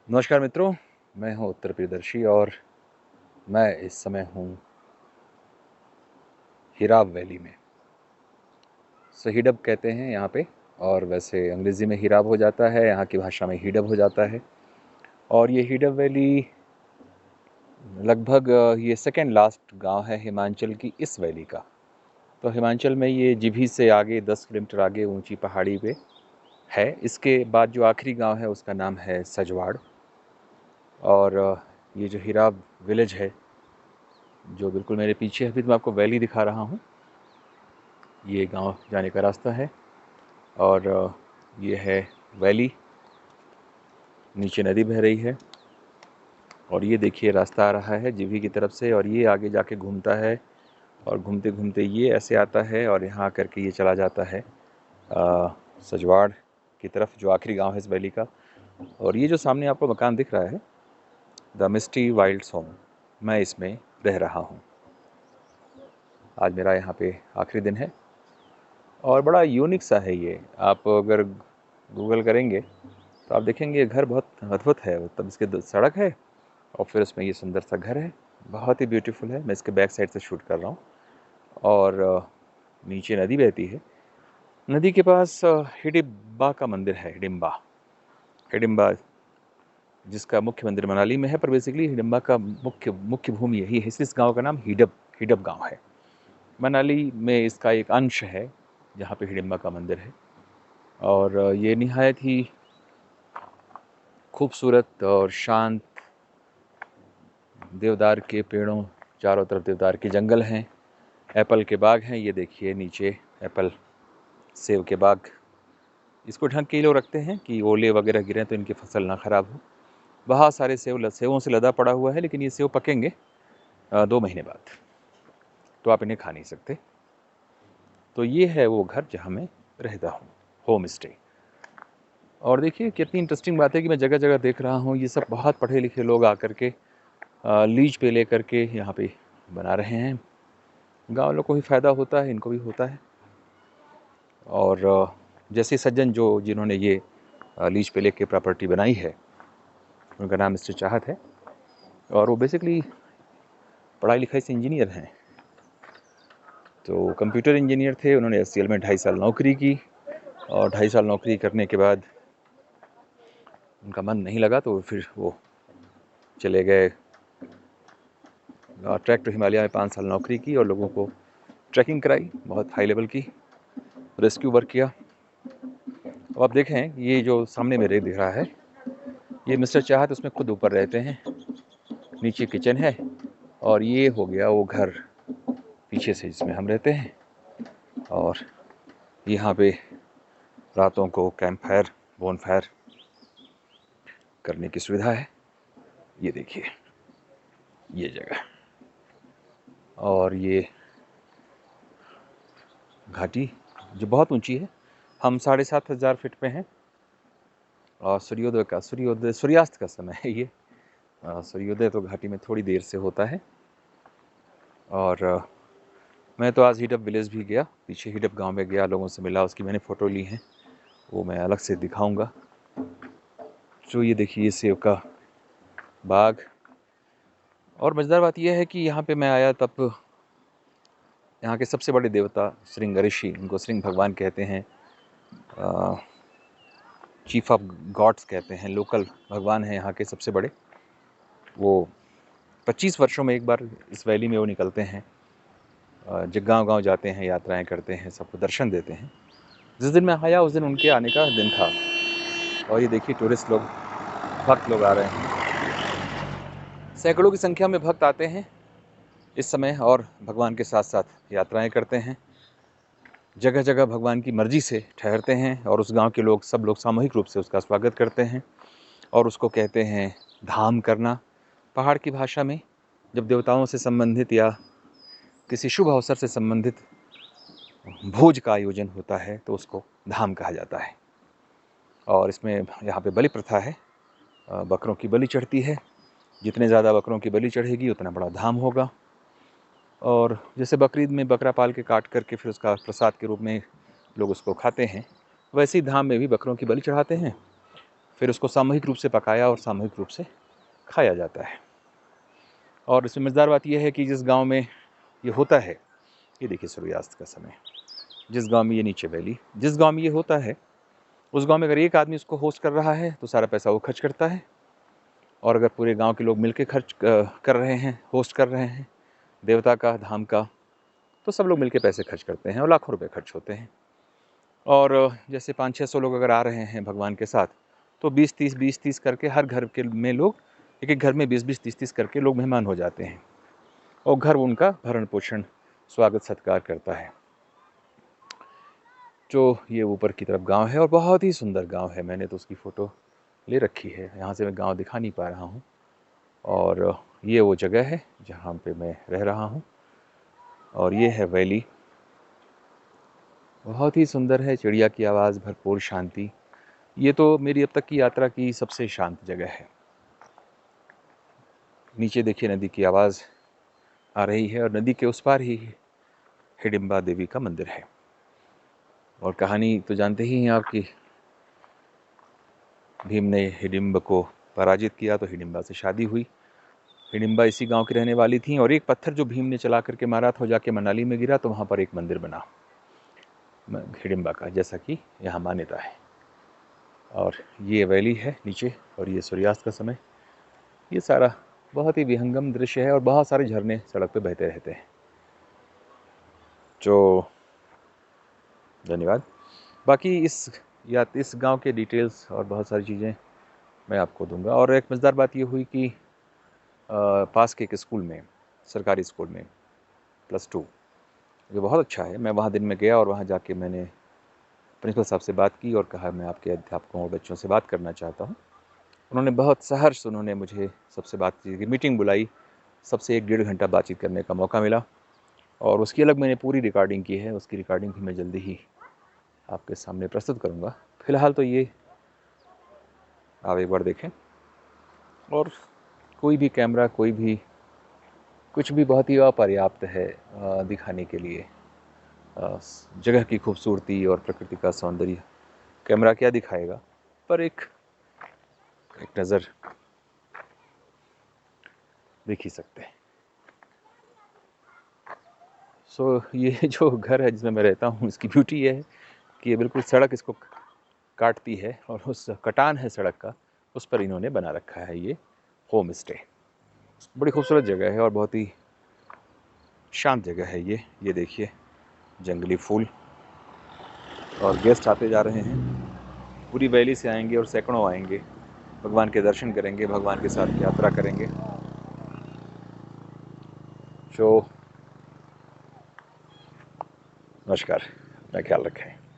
नमस्कार मित्रों, मैं हूं उत्तर प्रियदर्शी और मैं इस समय हूं हिराव वैली में। हिडब कहते हैं यहाँ पे, और वैसे अंग्रेज़ी में हिराव हो जाता है, यहाँ की भाषा में हिडब हो जाता है। और ये हिडब वैली लगभग ये सेकेंड लास्ट गांव है हिमाचल की इस वैली का। तो हिमाचल में ये जीभी से आगे 10 किलोमीटर आगे ऊंची पहाड़ी पे है। इसके बाद जो आखिरी गांव है उसका नाम है सजवाड़। और ये जो हिराव विलेज है जो बिल्कुल मेरे पीछे है, अभी तो मैं आपको वैली दिखा रहा हूँ, ये गांव जाने का रास्ता है। और ये है वैली, नीचे नदी बह रही है और ये देखिए रास्ता आ रहा है जीभी की तरफ से, और ये आगे जाके घूमता है और घूमते घूमते ये ऐसे आता है और यहाँ करके ये चला जाता है सजवाड़ की तरफ, जो आखिरी गांव है इस वैली का। और ये जो सामने आपको मकान दिख रहा है, द मिस्टी वाइल्ड्स होम, मैं इसमें रह रहा हूँ। आज मेरा यहाँ पे आखिरी दिन है और बड़ा यूनिक सा है ये। आप अगर गूगल करेंगे तो आप देखेंगे ये घर बहुत अद्भुत है। तब इसके सड़क है और फिर उसमें ये सुंदर सा घर है, बहुत ही ब्यूटीफुल है। मैं इसके बैक साइड से शूट कर रहा हूँ और नीचे नदी बहती है। नदी के पास हिडिंबा का मंदिर है। हिडिंबा हिडिंबा जिसका मुख्य मंदिर मनाली में है, पर बेसिकली हिडिंबा का मुख्य भूमि यही है, इसलिए इस गाँव का नाम हिडब हिडब गाँव है। मनाली में इसका एक अंश है जहाँ पे हिडिंबा का मंदिर है। और ये निहायत ही खूबसूरत और शांत देवदार के पेड़ों, चारों तरफ देवदार के जंगल हैं, एप्पल के बाग हैं। ये देखिए नीचे एप्पल, सेब के बाग। इसको ढक के लोग रखते हैं कि ओले वगैरह गिरें तो इनकी फसल ना ख़राब हो। बहुत सारे सेबों से लदा पड़ा हुआ है, लेकिन ये सेब पकेंगे 2 महीने बाद, तो आप इन्हें खा नहीं सकते। तो ये है वो घर जहाँ मैं रहता हूँ, होम स्टे। और देखिए कितनी इंटरेस्टिंग बात है कि मैं जगह जगह देख रहा हूँ ये सब बहुत पढ़े लिखे लोग आकर के लीज पे ले करके यहाँ पे बना रहे हैं। गाँव लोग को भी फ़ायदा होता है, इनको भी होता है। और जैसे सज्जन जिन्होंने ये लीज पे लेके प्रॉपर्टी बनाई है, उनका नाम मिस्टर चाहत है और वो बेसिकली पढ़ाई लिखाई से इंजीनियर हैं। तो कंप्यूटर इंजीनियर थे, उन्होंने एससीएल में 2.5 साल नौकरी की और 2.5 साल नौकरी करने के बाद उनका मन नहीं लगा तो फिर वो चले गए ट्रैक टू हिमालय में। 5 साल नौकरी की और लोगों को ट्रैकिंग कराई, बहुत हाई लेवल की रेस्क्यू वर्क किया। अब आप देखें ये जो सामने मेरे दिख रहा है, ये मिस्टर चाहत उसमें खुद ऊपर रहते हैं, नीचे किचन है और ये हो गया वो घर पीछे से जिसमें हम रहते हैं। और यहाँ पे रातों को कैंप फायर, बोन फायर करने की सुविधा है। ये देखिए ये जगह, और ये घाटी जो बहुत ऊंची है। हम 7,500 फीट पे हैं और सूर्यास्त का समय है ये। सूर्योदय तो घाटी में थोड़ी देर से होता है। और मैं तो आज हिडब विलेज भी गया, पीछे हिडब गांव में गया, लोगों से मिला, उसकी मैंने फ़ोटो ली है, वो मैं अलग से दिखाऊंगा। जो ये देखिए सेब का बाग। और मज़ेदार बात यह है कि यहाँ पे मैं आया तब यहाँ के सबसे बड़े देवता श्रृंग ऋषि, इनको श्रृंग भगवान कहते हैं, चीफ ऑफ गॉड्स कहते हैं, लोकल भगवान हैं यहाँ के सबसे बड़े। वो 25 वर्षों में एक बार इस वैली में वो निकलते हैं, जब गाँव जाते हैं, यात्राएं करते हैं, सबको दर्शन देते हैं। जिस दिन मैं आया उस दिन उनके आने का दिन था। और ये देखिए टूरिस्ट लोग, भक्त लोग आ रहे हैं, सैकड़ों की संख्या में भक्त आते हैं इस समय और भगवान के साथ साथ यात्राएं करते हैं। जगह जगह भगवान की मर्जी से ठहरते हैं और उस गांव के लोग, सब लोग सामूहिक रूप से उसका स्वागत करते हैं और उसको कहते हैं धाम करना। पहाड़ की भाषा में जब देवताओं से संबंधित या किसी शुभ अवसर से संबंधित भोज का आयोजन होता है तो उसको धाम कहा जाता है। और इसमें यहाँ पे बलि प्रथा है, बकरों की बलि चढ़ती है। जितने ज़्यादा बकरों की बलि चढ़ेगी उतना बड़ा धाम होगा। और जैसे बकरीद में बकरा पाल के काट करके फिर उसका प्रसाद के रूप में लोग उसको खाते हैं, वैसे ही धाम में भी बकरों की बलि चढ़ाते हैं फिर उसको सामूहिक रूप से पकाया और सामूहिक रूप से खाया जाता है। और इसमें मज़ेदार बात यह है कि जिस गांव में ये होता है, ये देखिए सूर्यास्त का समय, जिस गांव में ये नीचे वैली, जिस गांव में ये होता है उस गांव में अगर एक आदमी उसको होस्ट कर रहा है तो सारा पैसा वो खर्च करता है, और अगर पूरे गांव के लोग मिलकर खर्च कर रहे हैं, होस्ट कर रहे हैं देवता का, धाम का, तो सब लोग मिलकर पैसे खर्च करते हैं और लाखों रुपए खर्च होते हैं। और जैसे 500-600 लोग अगर आ रहे हैं भगवान के साथ, तो 20-30 करके हर घर के में लोग, एक एक घर में 20-20 30-30 करके लोग मेहमान हो जाते हैं, और घर उनका भरण पोषण, स्वागत सत्कार करता है। जो ये ऊपर की तरफ गांव है, और बहुत ही सुंदर गांव है। मैंने तो उसकी फ़ोटो ले रखी है, यहाँ से मैं गांव दिखा नहीं पा रहा हूँ। और ये वो जगह है जहाँ पे मैं रह रहा हूँ, और ये है वैली। बहुत ही सुंदर है, चिड़िया की आवाज़, भरपूर शांति। ये तो मेरी अब तक की यात्रा की सबसे शांत जगह है। नीचे देखिए नदी की आवाज़ आ रही है, और नदी के उस पार ही हिडिंबा देवी का मंदिर है। और कहानी तो जानते ही हैं आप कि भीम ने हिडिंब को पराजित किया तो हिडिंबा से शादी हुई। हिडिंबा इसी गांव की रहने वाली थी, और एक पत्थर जो भीम ने चला करके मारा था जाके मनाली में गिरा, तो वहाँ पर एक मंदिर बना हिडिंबा का, जैसा कि यहाँ मान्यता है। और ये वैली है नीचे, और ये सूर्यास्त का समय। ये सारा बहुत ही विहंगम दृश्य है, और बहुत सारे झरने सड़क पे बहते रहते हैं। जो धन्यवाद। बाकी इस गांव के डिटेल्स और बहुत सारी चीज़ें मैं आपको दूंगा। और एक मज़ेदार बात ये हुई कि पास के एक स्कूल में, सरकारी स्कूल में, +2, जो बहुत अच्छा है, मैं वहाँ दिन में गया और वहाँ जाके मैंने प्रिंसिपल साहब से बात की और कहा मैं आपके अध्यापकों और बच्चों से बात करना चाहता हूँ। उन्होंने बहुत सहर्ष उन्होंने मुझे सबसे बातचीत की, मीटिंग बुलाई, सबसे 1-1.5 घंटा बातचीत करने का मौका मिला, और उसकी अलग मैंने पूरी रिकॉर्डिंग की है। उसकी रिकॉर्डिंग भी मैं जल्दी ही आपके सामने प्रस्तुत करूँगा। फ़िलहाल तो ये आप एक बार देखें, और कोई भी कैमरा, कोई भी कुछ भी बहुत ही अपर्याप्त है दिखाने के लिए जगह की खूबसूरती और प्रकृति का सौंदर्य। कैमरा क्या दिखाएगा, पर एक नज़र देख ही सकते हैं। सो ये जो घर है जिसमें मैं रहता हूँ, इसकी ब्यूटी ये है कि ये बिल्कुल सड़क इसको काटती है, और उस कटान है सड़क का, उस पर इन्होंने बना रखा है ये होम स्टे। बड़ी खूबसूरत जगह है और बहुत ही शांत जगह है ये देखिए, जंगली फूल, और गेस्ट आते जा रहे हैं। पूरी वैली से आएंगे और सैकड़ों आएंगे, भगवान के दर्शन करेंगे, भगवान के साथ यात्रा करेंगे। तो नमस्कार, अपना ख्याल रखें।